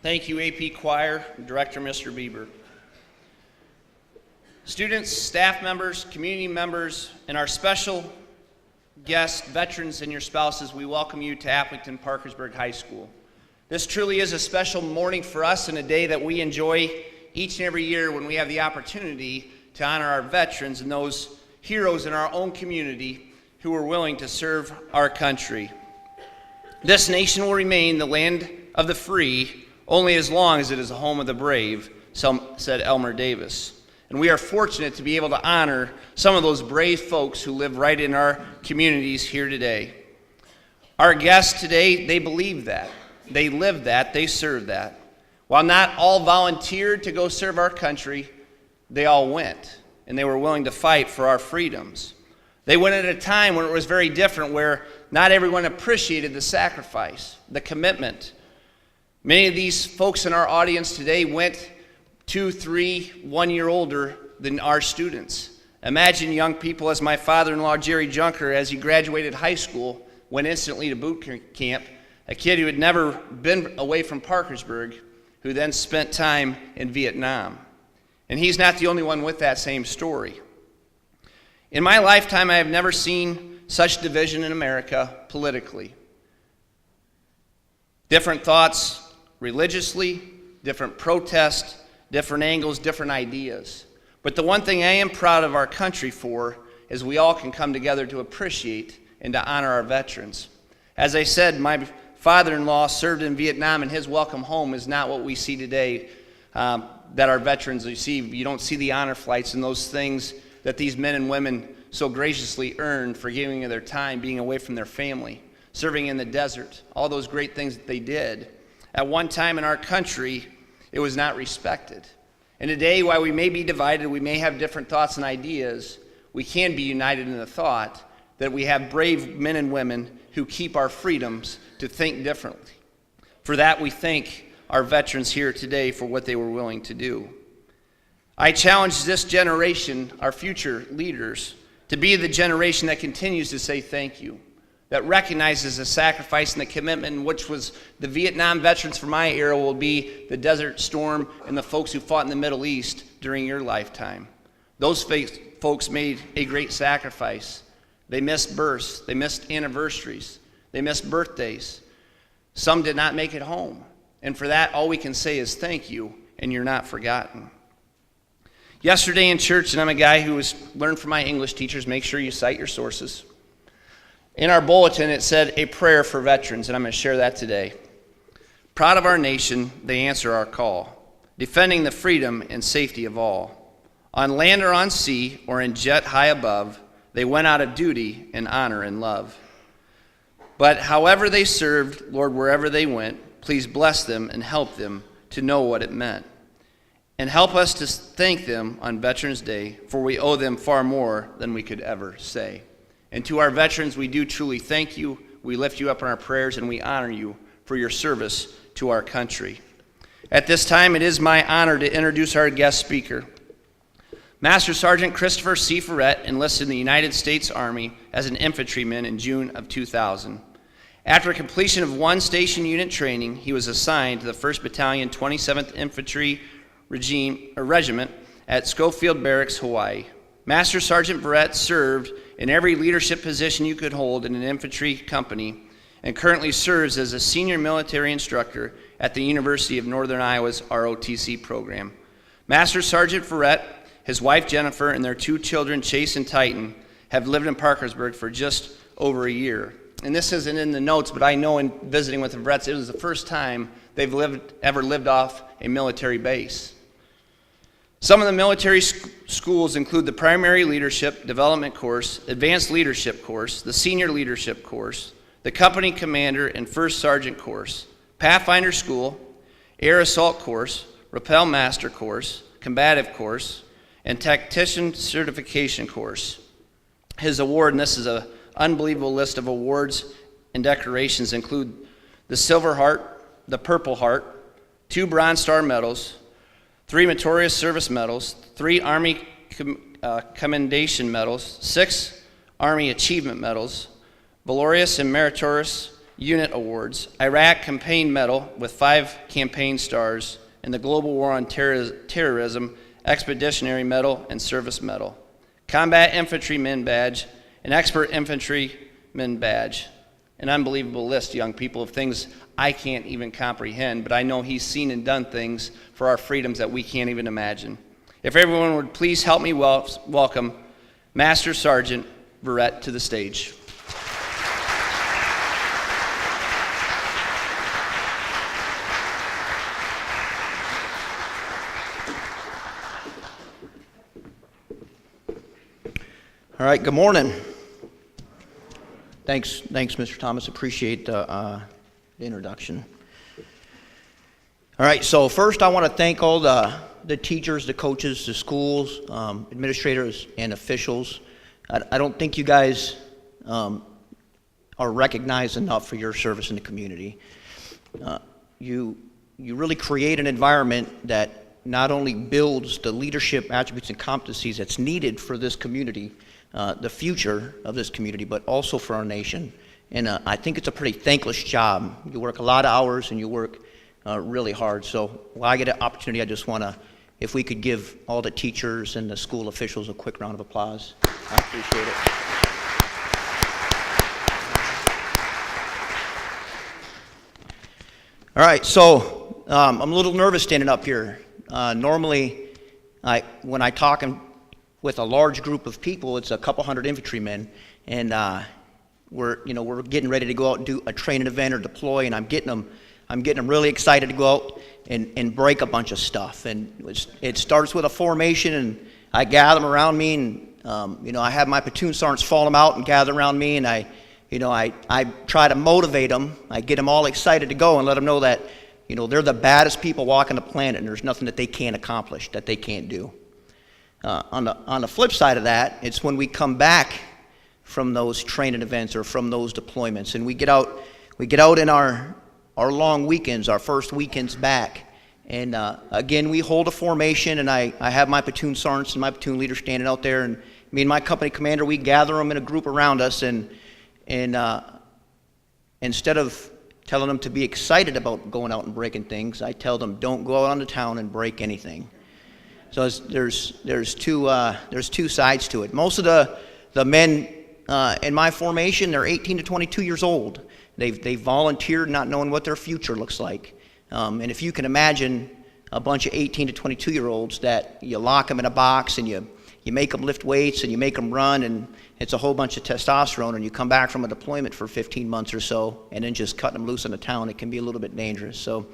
Thank you, AP Choir, Director Mr. Bieber. Students, staff members, community members, and our special guests, veterans, and your spouses, we welcome you to Appleton-Parkersburg High School. This truly is a special morning for us and a day that we enjoy each and every year when we have the opportunity to honor our veterans and those heroes in our own community who are willing to serve our country. This nation will remain the land of the free only as long as it is the home of the brave, said Elmer Davis. And we are fortunate to be able to honor some of those brave folks who live right in our communities here today. Our guests today, they believe that. They live that. They serve that. While not all volunteered to go serve our country, they all went, and they were willing to fight for our freedoms. They went at a time when it was very different, where not everyone appreciated the sacrifice, the commitment. Many of these folks in our audience today went 2, 3, 1 year older than our students. Imagine young people, as my father-in-law, Jerry Junker, as he graduated high school, went instantly to boot camp, a kid who had never been away from Parkersburg, who then spent time in Vietnam. And he's not the only one with that same story. In my lifetime, I have never seen such division in America politically. Different thoughts religiously, different protests, different angles, different ideas. But the one thing I am proud of our country for is we all can come together to appreciate and to honor our veterans. As I said, my father-in-law served in Vietnam, and his welcome home is not what we see today that our veterans receive. You don't see the honor flights and those things that these men and women so graciously earned for giving of their time, being away from their family, serving in the desert, all those great things that they did. At one time in our country, it was not respected. And today, while we may be divided, we may have different thoughts and ideas, we can be united in the thought that we have brave men and women who keep our freedoms to think differently. For that, we thank our veterans here today for what they were willing to do. I challenge this generation, our future leaders, to be the generation that continues to say thank you, that recognizes the sacrifice and the commitment, which was the Vietnam veterans from my era will be the Desert Storm and the folks who fought in the Middle East during your lifetime. Those folks made a great sacrifice. They missed births, they missed anniversaries, they missed birthdays. Some did not make it home. And for that, all we can say is thank you, and you're not forgotten. Yesterday in church, and I'm a guy who has learned from my English teachers, make sure you cite your sources. In our bulletin, it said a prayer for veterans, and I'm going to share that today. Proud of our nation, they answer our call, defending the freedom and safety of all. On land or on sea, or in jet high above, they went out of duty in honor and love. But however they served, Lord, wherever they went, please bless them and help them to know what it meant. And help us to thank them on Veterans Day, for we owe them far more than we could ever say. And to our veterans, we do truly thank you. We lift you up in our prayers, and we honor you for your service to our country. At this time, it is my honor to introduce our guest speaker. Master Sergeant Christopher C. Ferret enlisted in the United States Army as an infantryman in June of 2000. After completion of one station unit training, he was assigned to the 1st Battalion, 27th Infantry Regiment at Schofield Barracks, Hawaii. Master Sergeant Ferret served in every leadership position you could hold in an infantry company, and currently serves as a senior military instructor at the University of Northern Iowa's ROTC program. Master Sergeant Ferret, his wife Jennifer, and their 2 children, Chase and Titan, have lived in Parkersburg for just over a year. And this isn't in the notes, but I know in visiting with the Ferrets, it was the first time they've ever lived off a military base. Some of the military schools include the Primary Leadership Development Course, Advanced Leadership Course, the Senior Leadership Course, the Company Commander and First Sergeant Course, Pathfinder School, Air Assault Course, Rappel Master Course, Combative Course, and Tactician Certification Course. His award, and this is an unbelievable list of awards and decorations, include the Silver Heart, the Purple Heart, 2 Bronze Star Medals, 3 Meritorious Service Medals, 3 Army Commendation Medals, 6 Army Achievement Medals, Valorous and Meritorious Unit Awards, Iraq Campaign Medal with 5 campaign stars, and the Global War on Terrorism Expeditionary Medal and Service Medal, Combat Infantryman Badge, an Expert Infantryman Badge. An unbelievable list, young people, of things I can't even comprehend, but I know he's seen and done things for our freedoms that we can't even imagine. If everyone would please help me welcome Master Sergeant Verrett to the stage. All right, good morning. Thanks, Mr. Thomas. Appreciate the introduction. All right, so first I want to thank all the teachers, the coaches, the schools, administrators, and officials. I don't think you guys are recognized enough for your service in the community. You really create an environment that not only builds the leadership attributes and competencies that's needed for this community, the future of this community, but also for our nation. And I think it's a pretty thankless job. You work a lot of hours and you work really hard. So while I get an opportunity, I just want to, if we could give all the teachers and the school officials a quick round of applause. I appreciate it. All right, so I'm a little nervous standing up here. Normally, when I talk with a large group of people, it's a couple hundred infantrymen, and we're getting ready to go out and do a training event or deploy, and I'm getting them really excited to go out and break a bunch of stuff. And it starts with a formation, and I gather them around me, and I have my platoon sergeants fall them out and gather around me, and I try to motivate them. I get them all excited to go and let them know that they're the baddest people walking the planet, and there's nothing that they can't accomplish, that they can't do. On the flip side of that, it's when we come back from those training events or from those deployments, and we get out in our long weekends, our first weekends back, and again we hold a formation, and I have my platoon sergeants and my platoon leader standing out there, and me and my company commander, we gather them in a group around us, and instead of telling them to be excited about going out and breaking things, I tell them don't go out on the town and break anything. So there's two sides to it. Most of the men in my formation, they're 18 to 22 years old. They volunteered not knowing what their future looks like. And if you can imagine a bunch of 18 to 22-year-olds that you lock them in a box and you make them lift weights and you make them run, and it's a whole bunch of testosterone, and you come back from a deployment for 15 months or so and then just cut them loose in the town, it can be a little bit dangerous. So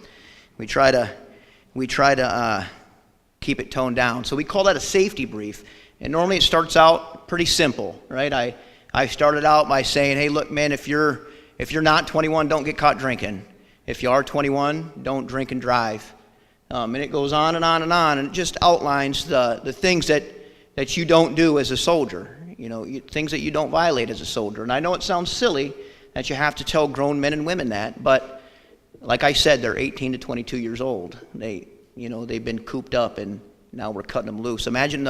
we try to keep it toned down. So we call that a safety brief. And normally it starts out pretty simple, right? I started out by saying, hey, look, man, if you're not 21, don't get caught drinking. If you are 21, don't drink and drive. And it goes on and on and on, and it just outlines the things that you don't do as a soldier, things that you don't violate as a soldier. And I know it sounds silly that you have to tell grown men and women that, but like I said, they're 18 to 22 years old. They've been cooped up, and now we're cutting them loose. Imagine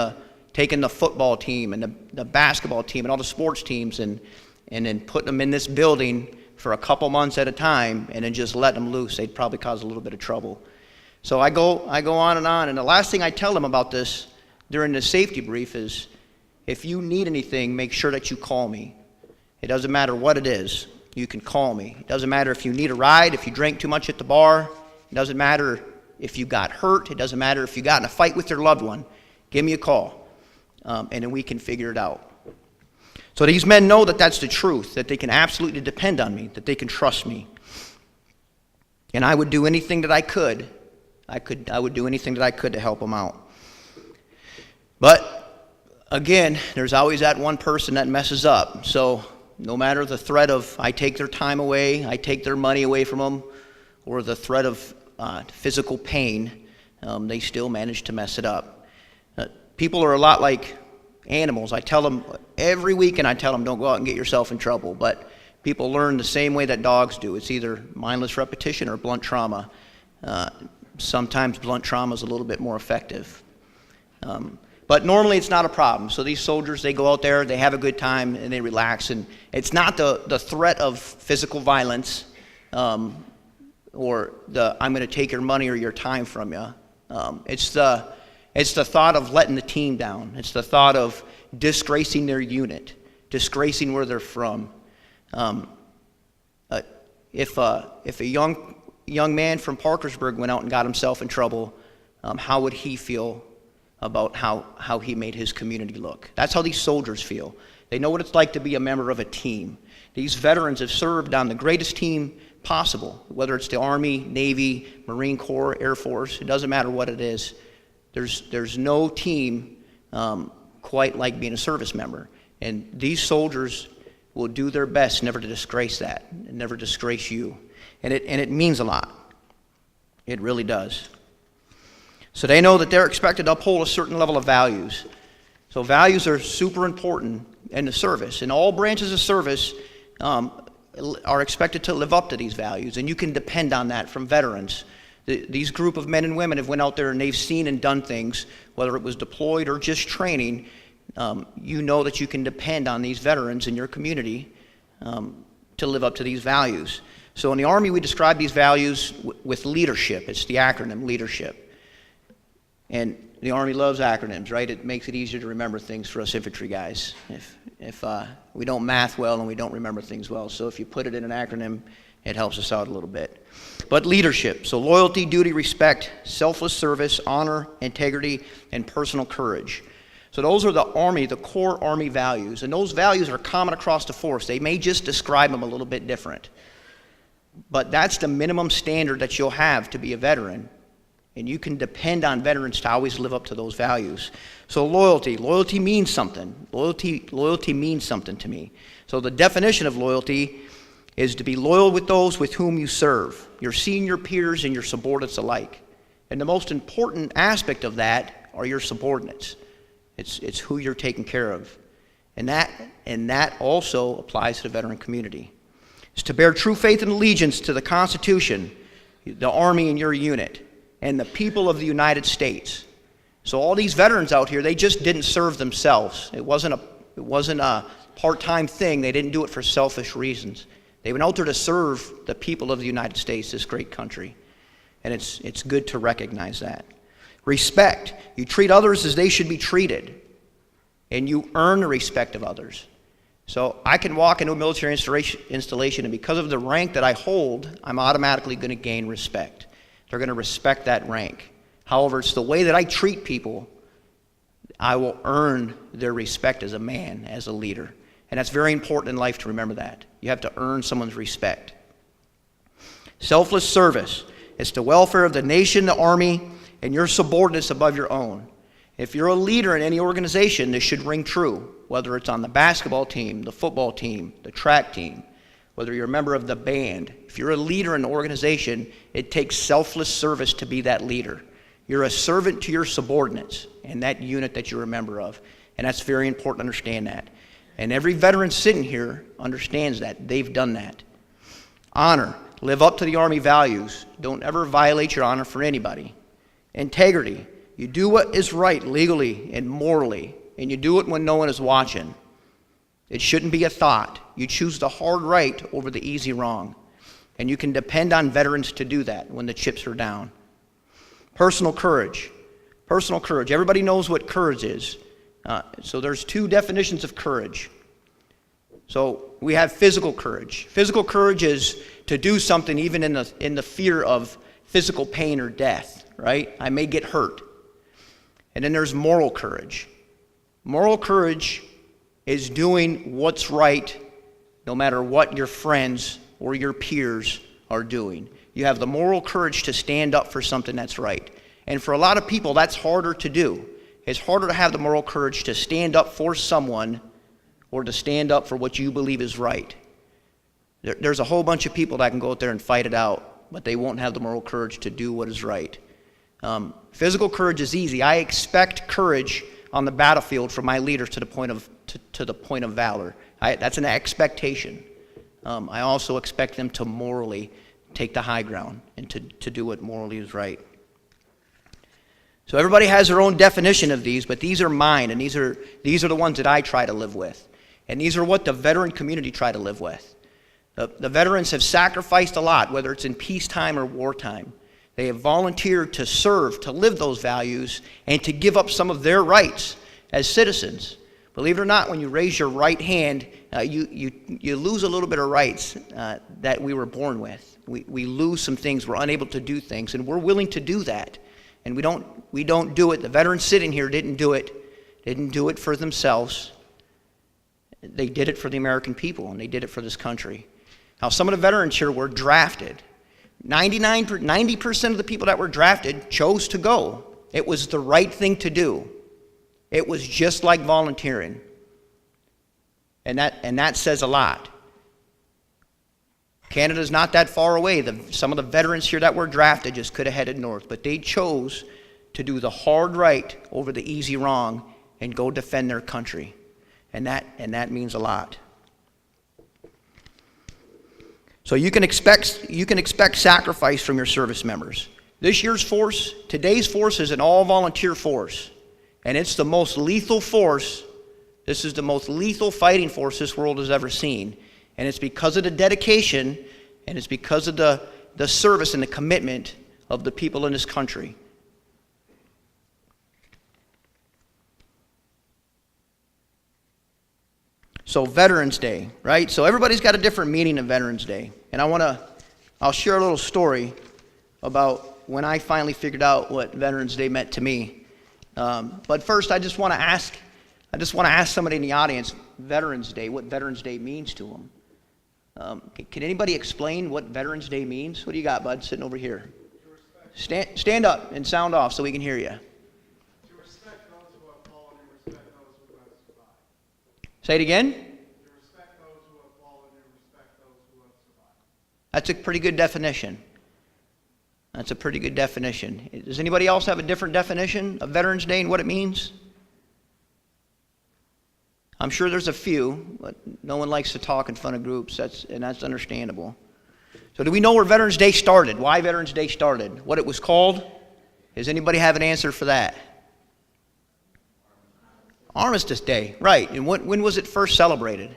taking the football team and the basketball team and all the sports teams and then putting them in this building for a couple months at a time and then just letting them loose. They'd probably cause a little bit of trouble. So I go on, and the last thing I tell them about this during the safety brief is, if you need anything, make sure that you call me. It doesn't matter what it is. You can call me. It doesn't matter if you need a ride, if you drank too much at the bar. It doesn't matter if you got hurt. It doesn't matter if you got in a fight with your loved one. Give me a call, and then we can figure it out. So these men know that that's the truth, that they can absolutely depend on me, that they can trust me. And I would do anything that I could. I would do anything that I could to help them out. But again, there's always that one person that messes up. So no matter the threat of I take their time away, I take their money away from them, or the threat of physical pain, they still manage to mess it up. People are a lot like animals. I tell them every weekend, don't go out and get yourself in trouble. But people learn the same way that dogs do. It's either mindless repetition or blunt trauma. Sometimes blunt trauma is a little bit more effective. But normally it's not a problem. So these soldiers, they go out there, they have a good time, and they relax. And it's not the threat of physical violence or the I'm going to take your money or your time from you. It's the thought of letting the team down. It's the thought of disgracing their unit, disgracing where they're from. If a young man from Parkersburg went out and got himself in trouble, how would he feel about how he made his community look? That's how these soldiers feel. They know what it's like to be a member of a team. These veterans have served on the greatest team possible, whether it's the Army, Navy, Marine Corps, Air Force. It doesn't matter what it is. There's no team quite like being a service member. And these soldiers will do their best never to disgrace that, and never disgrace you. And it means a lot. It really does. So they know that they're expected to uphold a certain level of values. So values are super important in the service. And all branches of service are expected to live up to these values. And you can depend on that from veterans. These group of men and women have went out there and they've seen and done things, whether it was deployed or just training. You know that you can depend on these veterans in your community to live up to these values. So in the Army, we describe these values with leadership. It's the acronym, leadership. And the Army loves acronyms, right? It makes it easier to remember things for us infantry guys. If we don't math well and we don't remember things well. So if you put it in an acronym, it helps us out a little bit. But leadership, so loyalty, duty, respect, selfless service, honor, integrity, and personal courage. So those are the Army, the core Army values. And those values are common across the force. They may just describe them a little bit different. But that's the minimum standard that you'll have to be a veteran. And you can depend on veterans to always live up to those values. So loyalty means something. Loyalty means something to me. So the definition of loyalty is to be loyal with those with whom you serve, your senior peers and your subordinates alike. And the most important aspect of that are your subordinates. It's who you're taking care of. And that also applies to the veteran community. It's to bear true faith and allegiance to the Constitution, the Army and your unit, and the people of the United States. So all these veterans out here, they just didn't serve themselves. It wasn't a part-time thing. They didn't do it for selfish reasons. They went out there to serve the people of the United States, this great country. And it's good to recognize that. Respect. You treat others as they should be treated. And you earn the respect of others. So I can walk into a military installation, and because of the rank that I hold, I'm automatically going to gain respect. They're going to respect that rank. However, it's the way that I treat people, I will earn their respect as a man, as a leader. And that's very important in life to remember that. You have to earn someone's respect. Selfless service. It's the welfare of the nation, the Army, and your subordinates above your own. If you're a leader in any organization, this should ring true, whether it's on the basketball team, the football team, the track team, whether you're a member of the band. If you're a leader in an organization, it takes selfless service to be that leader. You're a servant to your subordinates and that unit that you're a member of. And that's very important to understand that. And every veteran sitting here understands that. They've done that. Honor. Live up to the Army values. Don't ever violate your honor for anybody. Integrity. You do what is right legally and morally, and you do it when no one is watching. It shouldn't be a thought. You choose the hard right over the easy wrong. And you can depend on veterans to do that when the chips are down. Personal courage. Personal courage. Everybody knows what courage is. So there's two definitions of courage. So we have physical courage. Physical courage is to do something even in the fear of physical pain or death, right? I may get hurt. And then there's moral courage. Moral courage is doing what's right no matter what your friends or your peers are doing. You have the moral courage to stand up for something that's right. And for a lot of people, that's harder to do. It's harder to have the moral courage to stand up for someone or to stand up for what you believe is right. There's a whole bunch of people that can go out there and fight it out, but they won't have the moral courage to do what is right. Physical courage is easy. I expect courage on the battlefield from my leaders to the point of valor. That's an expectation. I also expect them to morally take the high ground and to do what morally is right. So everybody has their own definition of these, but these are mine, and these are the ones that I try to live with. And these are what the veteran community try to live with. The veterans have sacrificed a lot, whether it's in peacetime or wartime. They have volunteered to serve, to live those values, and to give up some of their rights as citizens. Believe it or not, when you raise your right hand, you lose a little bit of rights that we were born with. We lose some things. We're unable to do things, and we're willing to do that. And we don't do it. The veterans sitting here didn't do it for themselves. They did it for the American people, and they did it for this country. Now, some of the veterans here were drafted. 90% of the people that were drafted chose to go. It was the right thing to do. It was just like volunteering. And that says a lot. Canada's not that far away. Some of the veterans here that were drafted just could have headed north, but they chose to do the hard right over the easy wrong and go defend their country. And that means a lot. So you can expect sacrifice from your service members. This year's force, today's force, is an all-volunteer force. And it's the most lethal force. This is the most lethal fighting force this world has ever seen. And it's because of the dedication, and it's because of the service and the commitment of the people in this country. So Veterans Day, right? So everybody's got a different meaning of Veterans Day. And I'll share a little story about when I finally figured out what Veterans Day meant to me. But first, I just want to ask somebody in the audience, Veterans Day, what Veterans Day means to them. Can anybody explain what Veterans Day means? What do you got, bud, sitting over here? Stand up and sound off so we can hear you. To respect those who have fallen and respect those who have survived. Say it again. To respect those who have fallen and respect those who have survived. That's a pretty good definition. That's a pretty good definition. Does anybody else have a different definition of Veterans Day and what it means? I'm sure there's a few, but no one likes to talk in front of groups, and that's understandable. So do we know where Veterans Day started? Why Veterans Day started? What it was called? Does anybody have an answer for that? Armistice Day, right. And when was it first celebrated?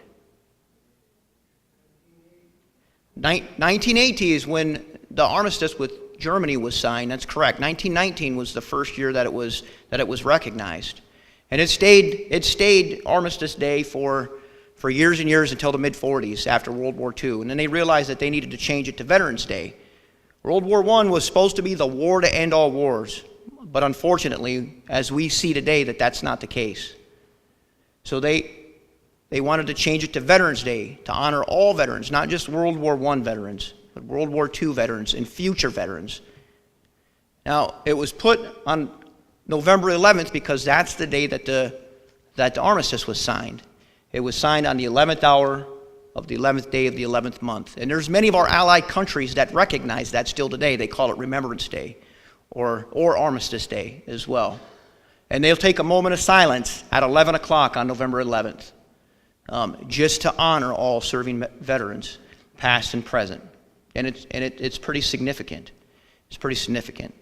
1980 is when the armistice with Germany was signed. That's correct. 1919 was the first year that it was recognized. And it stayed Armistice Day for years and years until the mid-40s after World War II. And then they realized that they needed to change it to Veterans Day. World War I was supposed to be the war to end all wars. But unfortunately, as we see today, that's not the case. So they wanted to change it to Veterans Day to honor all veterans, not just World War I veterans, but World War II veterans and future veterans. Now, it was put on November 11th because that's the day that the armistice was signed. It was signed on the 11th hour of the 11th day of the 11th month. And there's many of our allied countries that recognize that still today. They call it Remembrance Day or Armistice Day as well. And they'll take a moment of silence at 11 o'clock on November 11th just to honor all serving veterans, past and present. And it's pretty significant. It's pretty significant.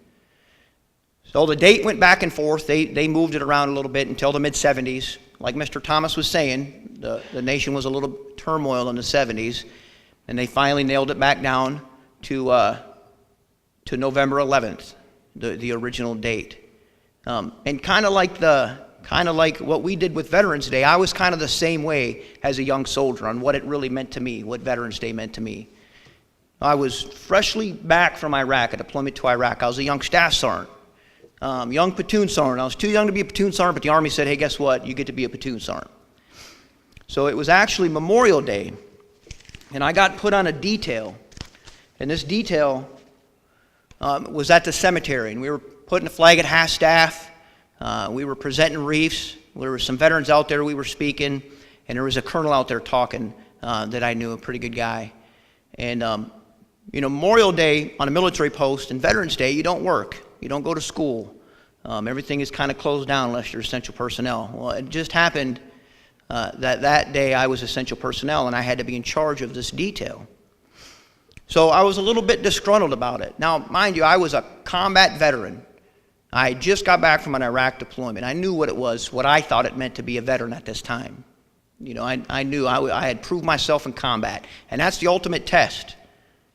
So the date went back and forth. They moved it around a little bit until the mid-'70s. Like Mr. Thomas was saying, the nation was a little turmoil in the 70s, and they finally nailed it back down to November 11th, the original date. And kind of like what we did with Veterans Day, I was kind of the same way as a young soldier on what it really meant to me, what Veterans Day meant to me. I was freshly back from Iraq, a deployment to Iraq. I was a young staff sergeant. Young platoon sergeant. I was too young to be a platoon sergeant, but the Army said, hey, guess what? You get to be a platoon sergeant. So it was actually Memorial Day, and I got put on a detail. And this detail was at the cemetery, and we were putting a flag at half-staff. We were presenting wreaths. There were some veterans out there we were speaking, and there was a colonel out there talking that I knew, a pretty good guy. And, Memorial Day on a military post and Veterans Day, you don't work. You don't go to school. Everything is kind of closed down unless you're essential personnel. Well, it just happened that day I was essential personnel and I had to be in charge of this detail. So I was a little bit disgruntled about it. Now, mind you, I was a combat veteran. I just got back from an Iraq deployment. I knew what it was, what I thought it meant to be a veteran at this time. You know, I knew I had proved myself in combat, and that's the ultimate test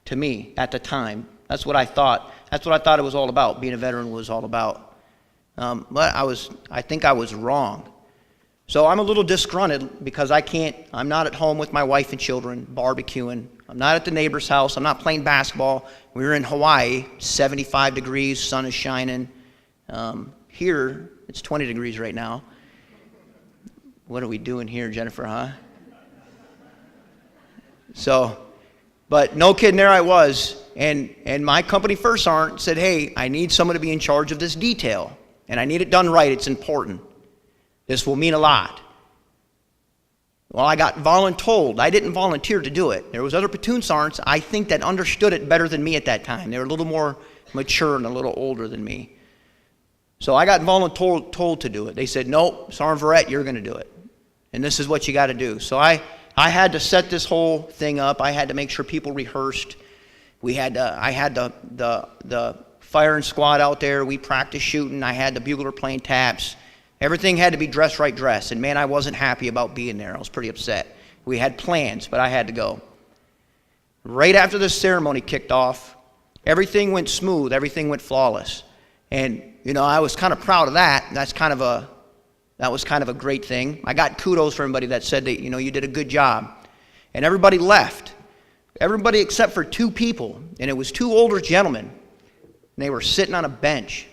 to me at the time. That's what I thought. That's what I thought it was all about. Being a veteran was all about. But I think I was wrong. So I'm a little disgruntled because I'm not at home with my wife and children barbecuing. I'm not at the neighbor's house. I'm not playing basketball. We were in Hawaii, 75 degrees, sun is shining. Here, it's 20 degrees right now. What are we doing here, Jennifer, huh? So, but no kidding, there I was. And my company, First Sergeant, said, hey, I need someone to be in charge of this detail. And I need it done right. It's important. This will mean a lot. Well, I got voluntold. I didn't volunteer to do it. There was other platoon sergeants, I think, that understood it better than me at that time. They were a little more mature and a little older than me. So I got voluntold to do it. They said, no, Sergeant Verrett, you're going to do it. And this is what you got to do. So I had to set this whole thing up. I had to make sure people rehearsed. I had the firing squad out there. We practiced shooting. I had the bugler playing taps. Everything had to be dressed right dress. And man, I wasn't happy about being there. I was pretty upset. We had plans, but I had to go. Right after the ceremony kicked off, everything went smooth. Everything went flawless. And, you know, I was kind of proud of that. That was kind of a great thing. I got kudos from everybody that said that, you know, you did a good job. And everybody left. Everybody except for two people. And it was two older gentlemen. And they were sitting on a bench.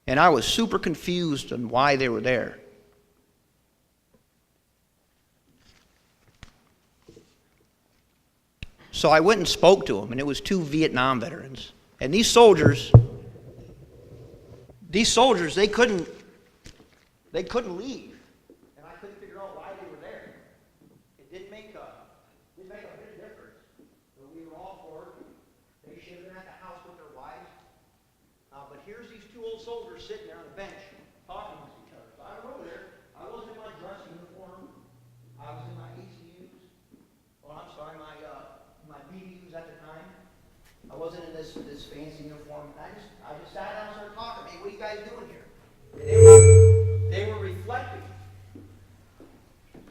And I was super confused on why they were there. So I went and spoke to them, and it was two Vietnam veterans. And these soldiers, they couldn't leave. And I couldn't figure out why they were there. It didn't make a bit of difference. But we were all for it. They should have been at the house with their wives. But here's these two old soldiers sitting there on a bench talking with each other. So I went over there. I wasn't in my dress uniform. I was in my ACUs. Oh, I'm sorry, my BDUs at the time. I wasn't in this fancy uniform. I just sat down and started talking. Hey, what are you guys doing here? And they were reflecting.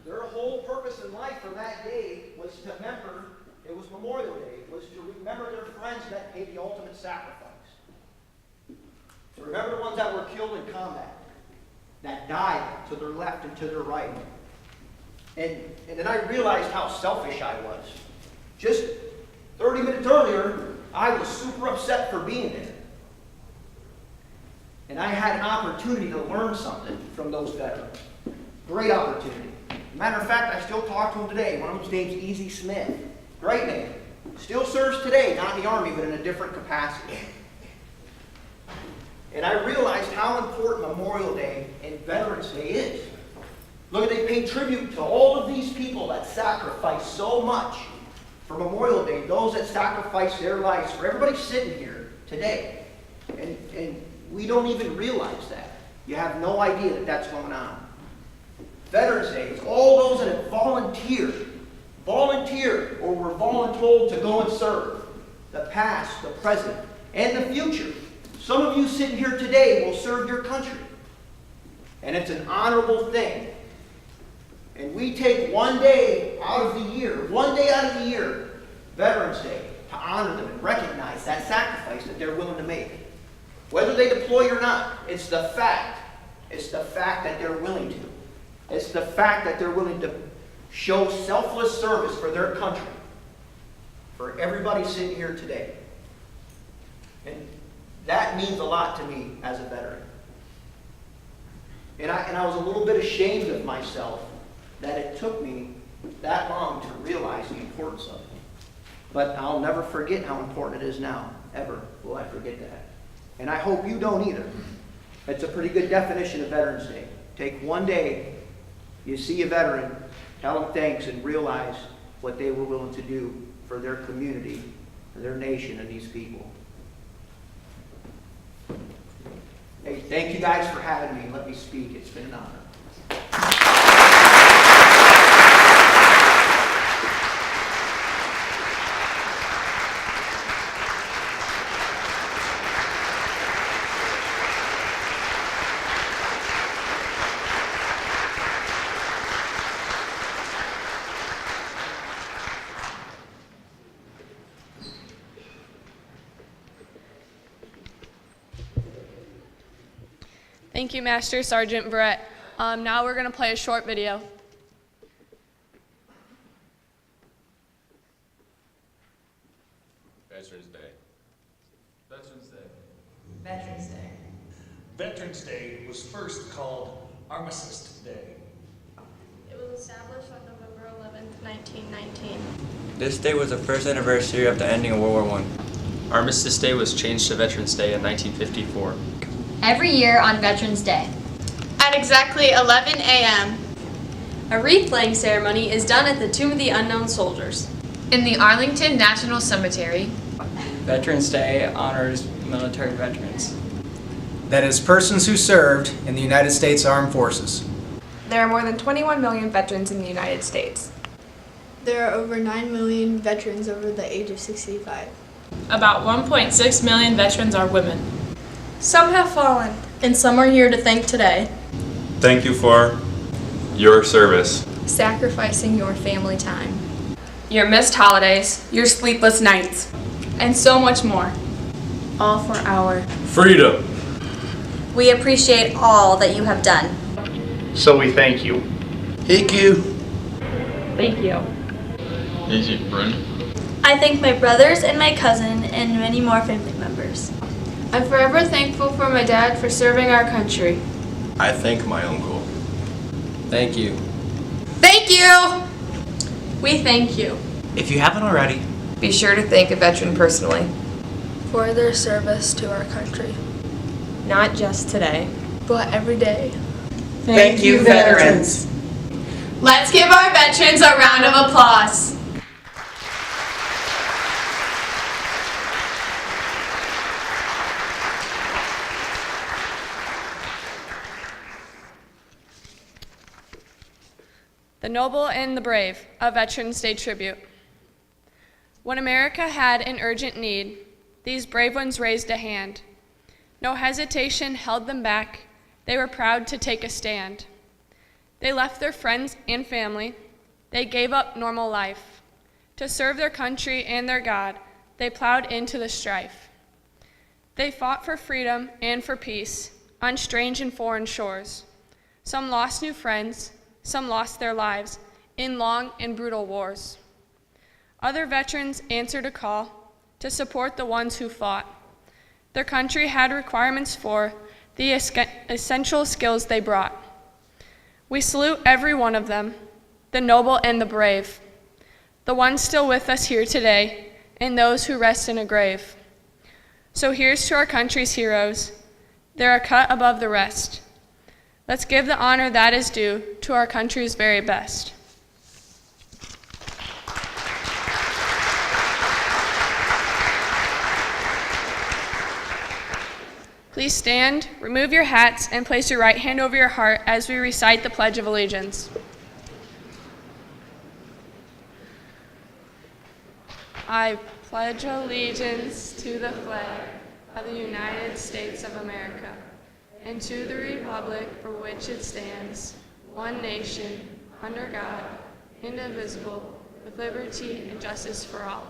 Their whole purpose in life for that day was to remember, it was Memorial Day, was to remember their friends that paid the ultimate sacrifice. To remember the ones that were killed in combat, that died to their left and to their right. And then I realized how selfish I was. Just 30 minutes earlier, I was super upset for being there. And I had an opportunity to learn something from those veterans. Great opportunity. Matter of fact, I still talk to him today. One of them's name's Easy Smith. Great name. Still serves today, not in the Army, but in a different capacity. And I realized how important Memorial Day and Veterans Day is. Look, they pay tribute to all of these people that sacrificed so much for Memorial Day, those that sacrificed their lives, for everybody sitting here today. And we don't even realize that. You have no idea that that's going on. Veterans Day is all those that have volunteered or were voluntold to go and serve. The past, the present, and the future. Some of you sitting here today will serve your country. And it's an honorable thing. And we take one day out of the year, Veterans Day, to honor them and recognize that sacrifice that they're willing to make. Whether they deploy or not, it's the fact. It's the fact that they're willing to. It's the fact that they're willing to show selfless service for their country. For everybody sitting here today. And that means a lot to me as a veteran. And I was a little bit ashamed of myself that it took me that long to realize the importance of it. But I'll never forget how important it is now. Ever will I forget that. And I hope you don't either. It's a pretty good definition of Veterans Day. Take one day, you see a veteran, tell them thanks, and realize what they were willing to do for their community, for their nation, and these people. Hey, thank you guys for having me and let me speak. It's been an honor. Thank you, Master Sergeant Brett. Now we're going to play a short video. Veterans Day. Veterans Day. Veterans Day. Veterans Day was first called Armistice Day. It was established on November 11th, 1919. This day was the first anniversary of the ending of World War I. Armistice Day was changed to Veterans Day in 1954. Every year on Veterans Day. At exactly 11 a.m. A wreath-laying ceremony is done at the Tomb of the Unknown Soldiers. In the Arlington National Cemetery. Veterans Day honors military veterans. That is, persons who served in the United States Armed Forces. There are more than 21 million veterans in the United States. There are over 9 million veterans over the age of 65. About 1.6 million veterans are women. Some have fallen, And some are here to thank today. Thank you for your service. sacrificing your family time, Your missed holidays, your sleepless nights, and so much more. all for our Freedom. We appreciate all that you have done. So we thank you. Thank you. Thank you. Easy, friend. I thank my brothers and my cousin and many more family members. I'm forever thankful for my dad for serving our country. I thank my uncle. Thank you. Thank you! We thank you If you haven't already, Be sure to thank a veteran personally. for their service to our country, Not just today. but every day. Thank you, veterans. Let's give our veterans a round of applause. The Noble and the Brave, a Veterans Day tribute. When America had an urgent need, these brave ones raised a hand. No hesitation held them back. They were proud to take a stand. They left their friends and family. They gave up normal life. To serve their country and their God, they plowed into the strife. They fought for freedom and for peace on strange and foreign shores. Some lost new friends, some lost their lives in long and brutal wars. Other veterans answered a call to support the ones who fought. Their country had requirements for the essential skills they brought. We salute every one of them, the noble and the brave, the ones still with us here today, and those who rest in a grave. So here's to our country's heroes. They're a cut above the rest. Let's give the honor that is due to our country's very best. Please stand, remove your hats, and place your right hand over your heart as we recite the Pledge of Allegiance. I pledge allegiance to the flag of the United States of America and to the republic for which it stands, one nation, under God, indivisible, with liberty and justice for all.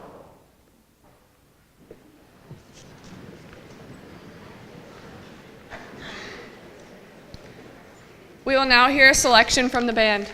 We will now hear a selection from the band.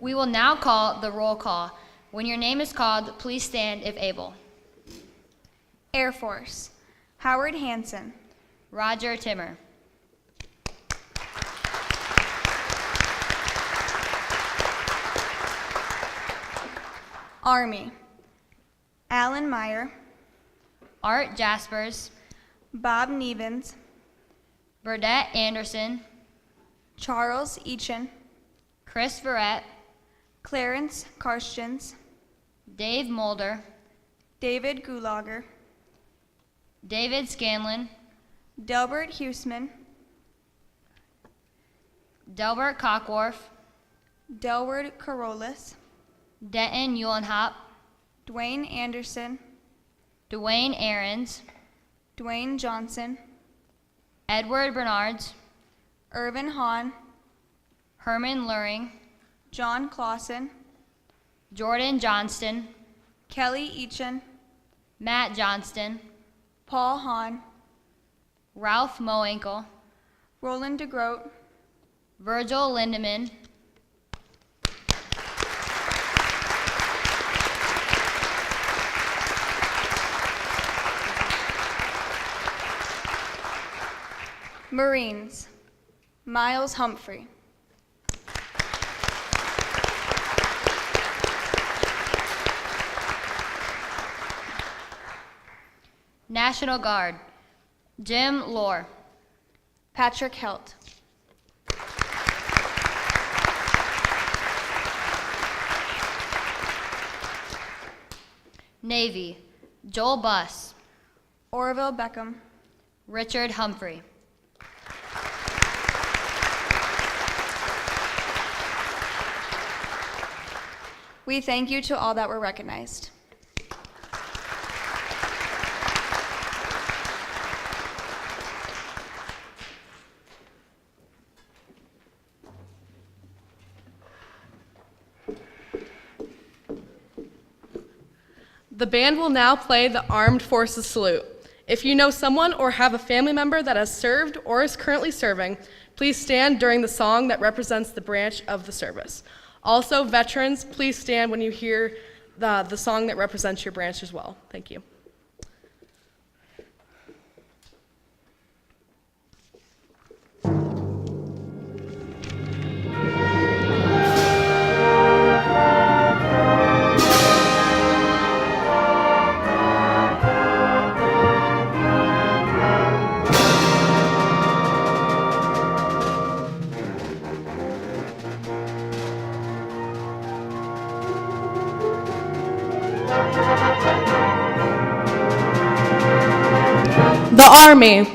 We will now call the roll call. When your name is called, please stand if able. Air Force, Howard Hansen. Roger Timmer. Army, Alan Meyer. Art Jaspers. Bob Nevens. Burdette Anderson. Charles Eachin. Chris Verrett. Clarence Karstens. Dave Mulder. David Gulager. David Scanlon. Delbert Huseman. Delbert Cockworth. Delward Carolus. Denton Eulenhop. Dwayne Anderson. Dwayne Aarons. Dwayne Johnson. Edward Bernards. Irvin Hahn. Herman Luring. John Clausen. Jordan Johnston. Kelly Eachin. Matt Johnston. Paul Hahn. Ralph Moankle. Roland DeGroat. Virgil Lindeman. Marines, Miles Humphrey. National Guard, Jim Lohr. Patrick Helt. Navy, Joel Buss. Orville Beckham. Richard Humphrey. We thank you to all that were recognized. The band will now play the Armed Forces Salute. If you know someone or have a family member that has served or is currently serving, please stand during the song that represents the branch of the service. Also, veterans, please stand when you hear the song that represents your branch as well. Thank you. The Army.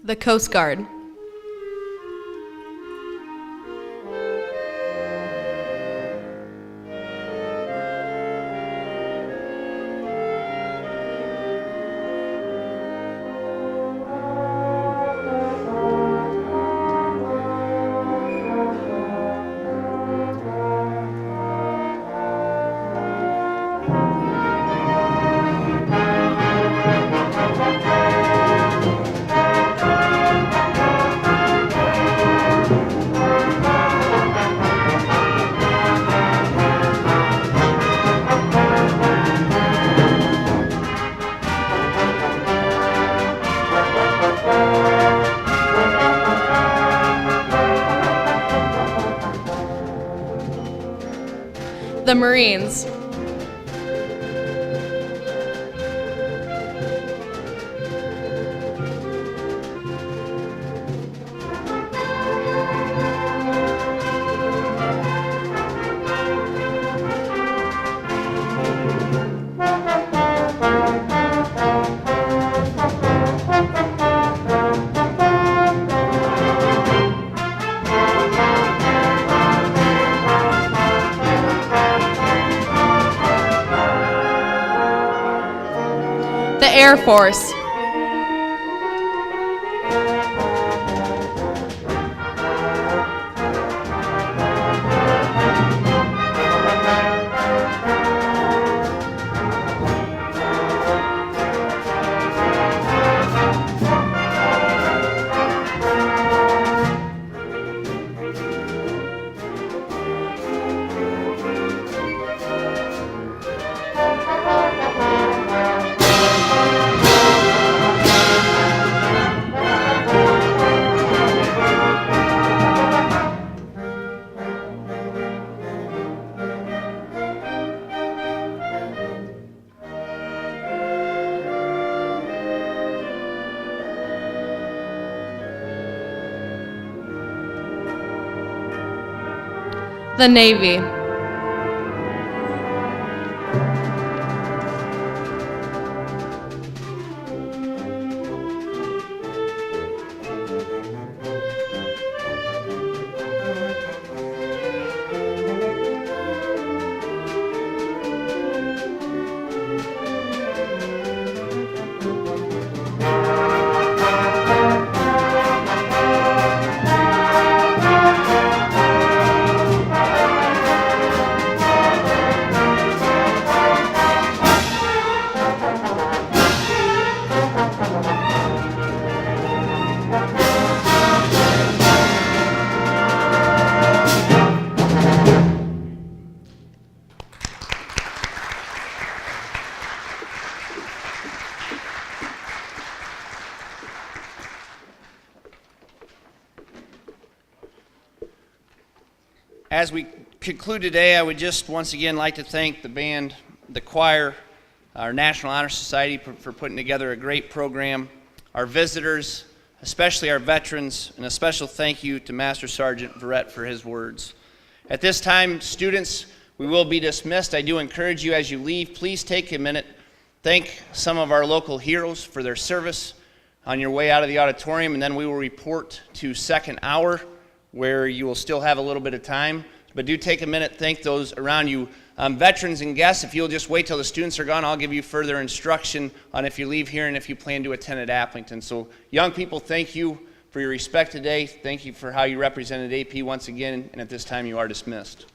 The Coast Guard. The Marines. Air Force. The Navy. As we conclude today, I would just once again like to thank the band, the choir, our National Honor Society for putting together a great program, our visitors, especially our veterans, and a special thank you to Master Sergeant Verrett for his words. At this time, students, we will be dismissed. I do encourage you as you leave, please take a minute, thank some of our local heroes for their service on your way out of the auditorium, and then we will report to second hour, where you will still have a little bit of time. But do take a minute, thank those around you. Veterans and guests, if you'll just wait till the students are gone, I'll give you further instruction on if you leave here and if you plan to attend at Aplington. So young people, thank you for your respect today. Thank you for how you represented AP once again, and at this time you are dismissed.